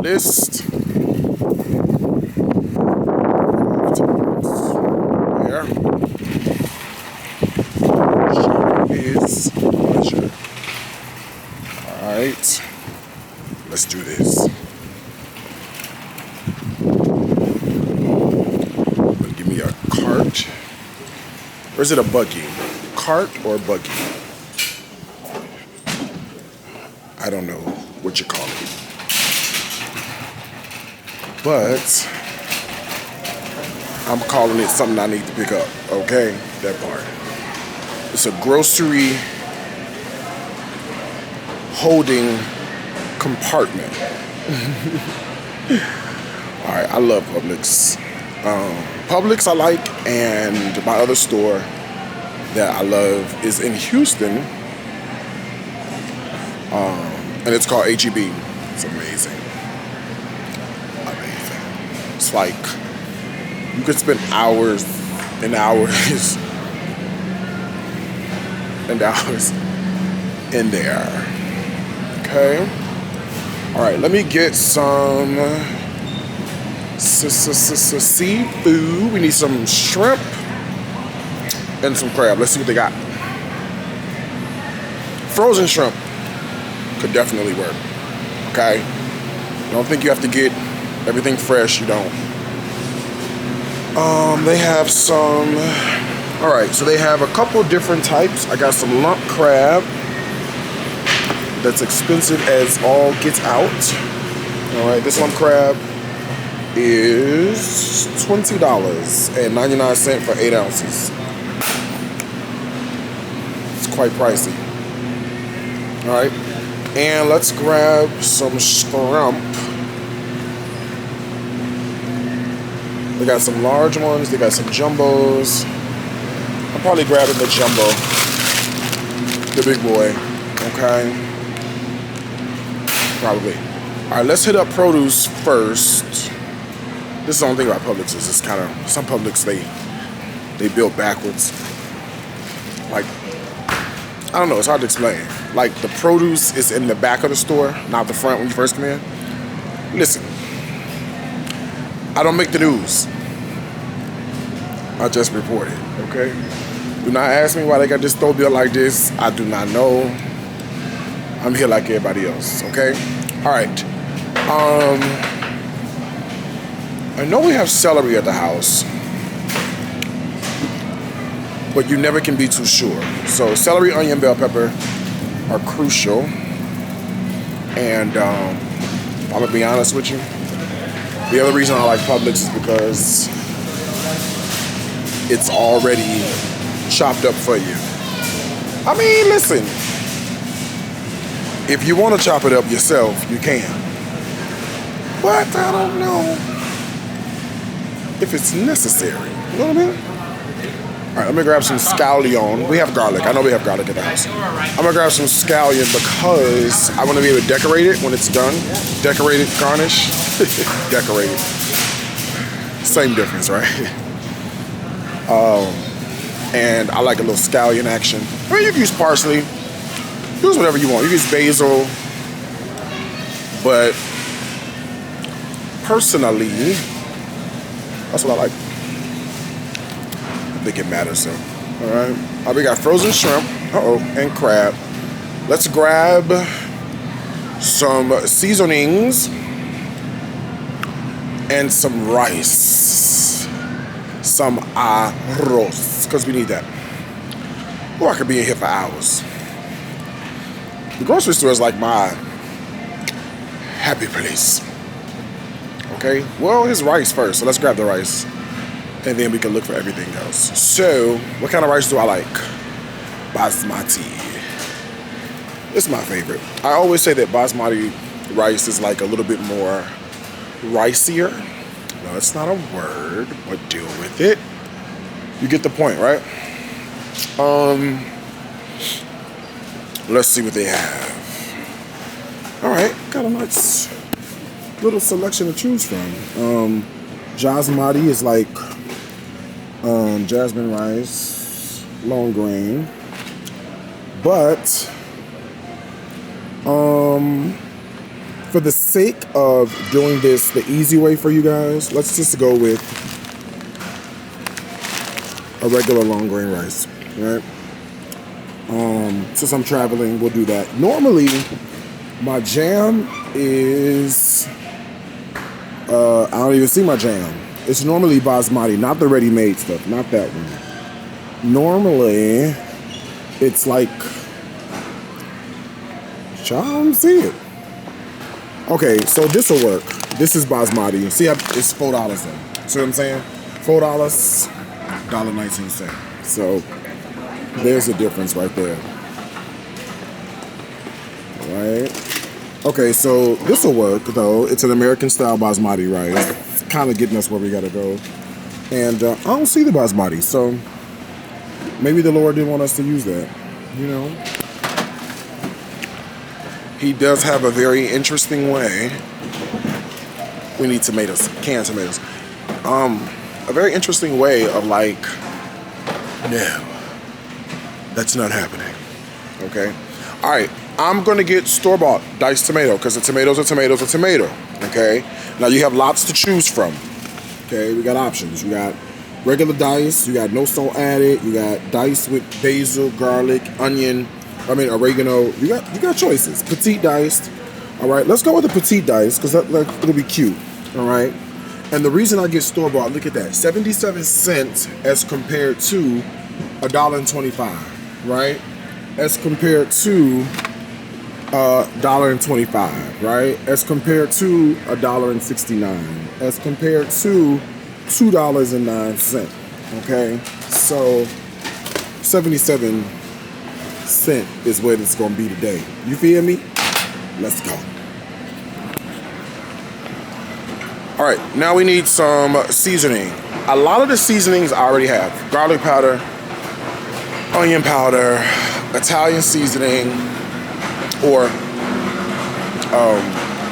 list. There. Is pleasure. Alright. Let's do this. Give me a cart. Or is it a buggy? Cart or buggy? I don't know what you call it. But I'm calling it something I need to pick up. Okay? That part. It's a grocery holding compartment. Alright, I love Publix. Publix I like, and my other store that I love is in Houston. And it's called HEB. It's amazing. Amazing. It's like you could spend hours and hours and hours in there. Okay. All right. Let me get some seafood. We need some shrimp and some crab. Let's see what they got. Frozen shrimp could definitely work. Okay. Don't think you have to get everything fresh. You don't. They have some. All right, so they have a couple different types. I got some lump crab. That's expensive as all gets out. All right, this lump crab is $20.99 for 8 ounces. It's quite pricey. All right, and let's grab some shrimp. They got some large ones. They got some jumbos. I'm probably grabbing the jumbo, the big boy, okay? Probably. All right, let's hit up produce first. This is the only thing about Publix is it's kind of, some Publix, they build backwards. Like, I don't know, it's hard to explain. Like, the produce is in the back of the store, not the front when you first come in. Listen, I don't make the news. I just report it, okay? Do not ask me why they got this store built like this. I do not know. I'm here like everybody else, okay? All right. I know we have celery at the house, but you never can be too sure. So celery, onion, bell pepper are crucial. And I'm gonna be honest with you. The other reason I like Publix is because it's already chopped up for you. I mean, listen, if you want to chop it up yourself, you can. But I don't know if it's necessary. You know what I mean? All right, let me grab some scallion. We have garlic. I know we have garlic at the house. I'm gonna grab some scallion because I want to be able to decorate it when it's done. Decorate it, garnish, decorate it. Same difference, right? And I like a little scallion action. I mean, you can use parsley. Use whatever you want. You can use basil. But personally, that's what I like. I think it matters, so. All right. We got frozen shrimp. And crab. Let's grab some seasonings and some rice. Some arroz, because we need that. Or I could be in here for hours. The grocery store is like my happy place. Okay, well, here's rice first, so let's grab the rice. And then we can look for everything else. So, what kind of rice do I like? Basmati. It's my favorite. I always say that basmati rice is like a little bit more ricier. No, it's not a word, but deal with it. You get the point, right? Let's see what they have. All right, got a nice little selection to choose from. Basmati is like jasmine rice, long grain, but For the sake of doing this the easy way for you guys, let's just go with a regular long grain rice, right? Since I'm traveling, we'll do that. Normally, my jam is, I don't even see my jam. It's normally basmati, not the ready-made stuff, not that one. Normally, it's like, I don't see it. Okay, so this will work. This is basmati. See, it's $4 then. See what I'm saying? $4, $1.19. So there's a difference right there. Right? Okay, so this will work though. It's an American style basmati rice. It's kind of getting us where we gotta go. And I don't see the basmati, so maybe the Lord didn't want us to use that, you know? He does have a very interesting way. We need tomatoes, canned tomatoes. A very interesting way of like, no, that's not happening. Okay. All right. I'm gonna get store-bought diced tomato because a tomato's a tomato's a tomato. Okay. Now you have lots to choose from. Okay. We got options. You got regular dice. You got no salt added. You got diced with basil, garlic, onion. Oregano. You got choices. Petite diced. All right, let's go with the petite diced because it'll be cute. All right, and the reason I get store bought, look at that, 77 cents as compared to $1.25, right? As compared to $1.25, right? As compared to $1.69, as compared to $2.09. Okay, so 77 cent is what it's gonna be today. You feel me? Let's go. All right, now we need some seasoning. A lot of the seasonings I already have: garlic powder, onion powder, Italian seasoning, or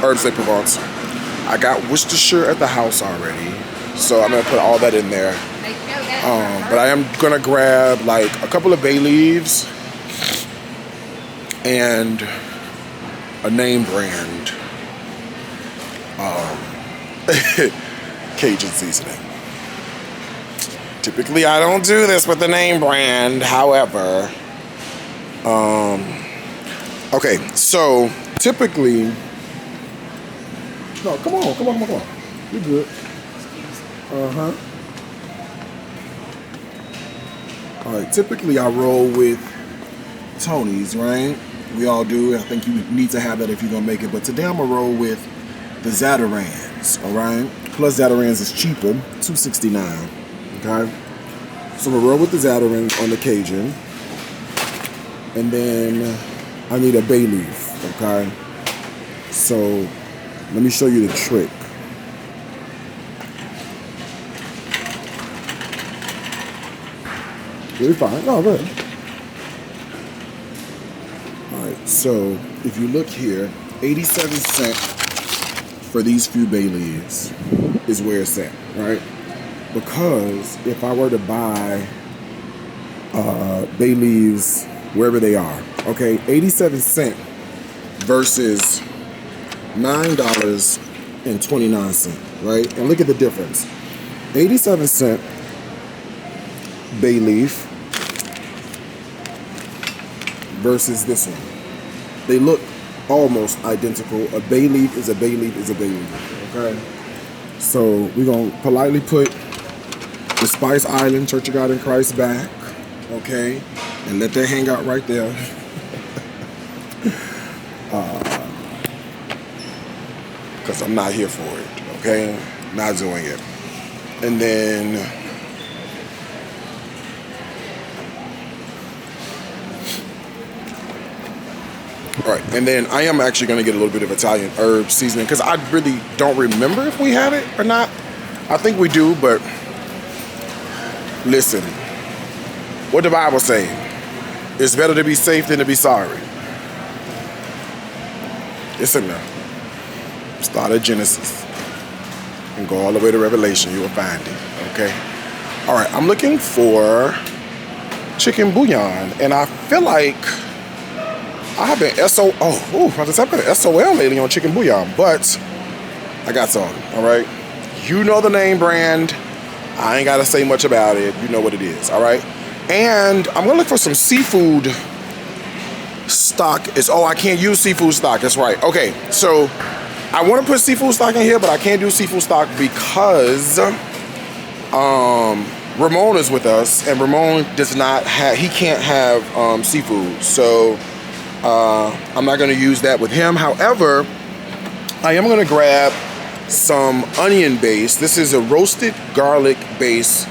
herbs de Provence. I got Worcestershire at the house already, so I'm gonna put all that in there. But I am gonna grab like a couple of bay leaves and a name brand Cajun seasoning. Typically I don't do this with the name brand, however, okay, so typically, no, come on, you're good. All right, typically I roll with Tony's, right? We all do. I think you need to have that if you're gonna make it. But today I'm gonna roll with the Zatarans, all right? Plus Zatarans is cheaper, $2.69, okay? So I'm gonna roll with the Zatarans on the Cajun. And then I need a bay leaf, okay? So let me show you the trick. Really fine. No, good. So if you look here, 87 cents for these few bay leaves is where it's at, right? Because if I were to buy bay leaves wherever they are, okay, 87 cents versus $9.29, right? And look at the difference. 87 cents bay leaf versus this one. They look almost identical. A bay leaf is a bay leaf is a bay leaf, okay? So we're gonna politely put the Spice Island Church of God in Christ back, okay? And let that hang out right there. Because I'm not here for it, okay? Not doing it. And then all right, and then I am actually going to get a little bit of Italian herb seasoning because I really don't remember if we have it or not. I think we do, but listen, what the Bible say? It's better to be safe than to be sorry. It's in there. Start at Genesis and go all the way to Revelation. You will find it, okay? All right, I'm looking for chicken bouillon, and I feel like I have been I've been SOL lately on chicken bouillon, but I got some, all right? You know the name brand. I ain't gotta say much about it. You know what it is, all right? And I'm gonna look for some seafood stock. I can't use seafood stock, that's right. Okay, so I wanna put seafood stock in here, but I can't do seafood stock because Ramon is with us, and Ramon he can't have seafood. So I'm not gonna use that with him. However, I am gonna grab some onion base. This is a roasted garlic base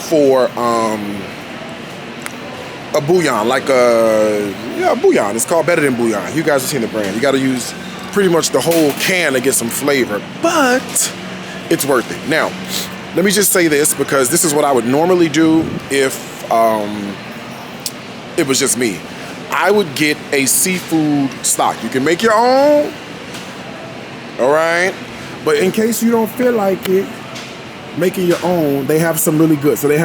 for a bouillon, like a bouillon. It's called Better Than Bouillon. You guys have seen the brand. You got to use pretty much the whole can to get some flavor, but it's worth it. Now, let me just say this, because this is what I would normally do if it was just me. I would get a seafood stock. You can make your own, all right? But in case you don't feel like it, making your own, they have some really good. So you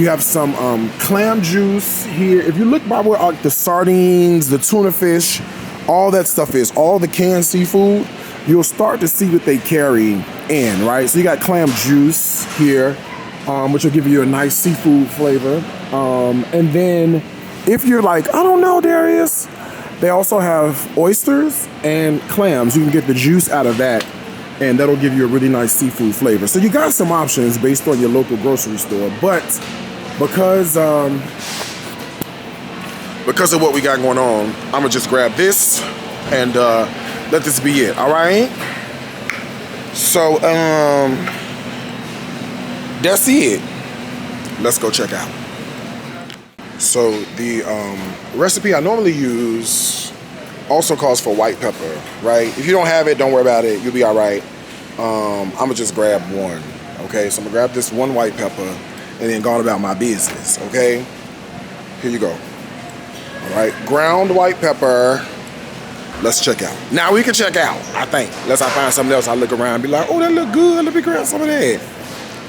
have some clam juice here. If you look by where the sardines, the tuna fish, all that stuff is, all the canned seafood, you'll start to see what they carry in, right? So you got clam juice here, which will give you a nice seafood flavor. And then if you're like, I don't know, Darius, they also have oysters and clams. You can get the juice out of that, and that'll give you a really nice seafood flavor. So you got some options based on your local grocery store, but because of what we got going on, I'm gonna just grab this and let this be it, all right? So that's it. Let's go check out. So the recipe I normally use also calls for white pepper, right? If you don't have it, don't worry about it. You'll be all right. I'm gonna just grab one, okay? So I'm gonna grab this one white pepper and then go on about my business, okay? Here you go. All right, ground white pepper. Let's check out. Now we can check out, I think. Unless I find something else, I look around and be like, oh, that look good. Let me grab some of that.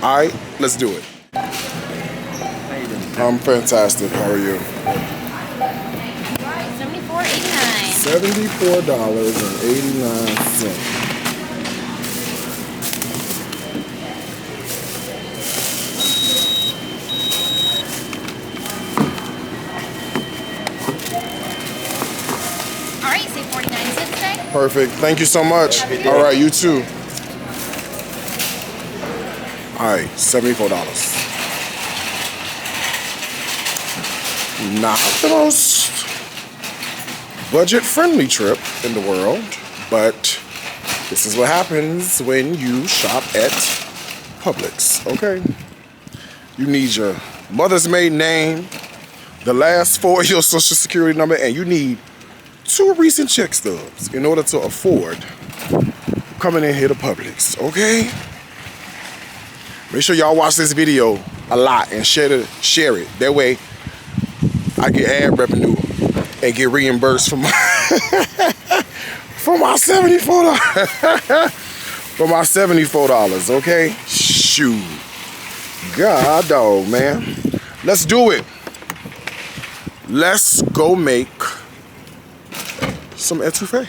All right, let's do it. I'm fantastic. How are you? $74.89. $74.89. All right, say 49 cents today. Perfect. Thank you so much. All right, you too. All right, $74. Not the most budget-friendly trip in the world, but this is what happens when you shop at Publix, okay? You need your mother's maiden name, the last 4 of your social security number, and you need 2 recent check stubs in order to afford coming in here to Publix, okay? Make sure y'all watch this video a lot and share it. That way, I get ad revenue and get reimbursed for my for my $74. For my $74, okay? Shoot. God dog, man. Let's do it. Let's go make some étouffée.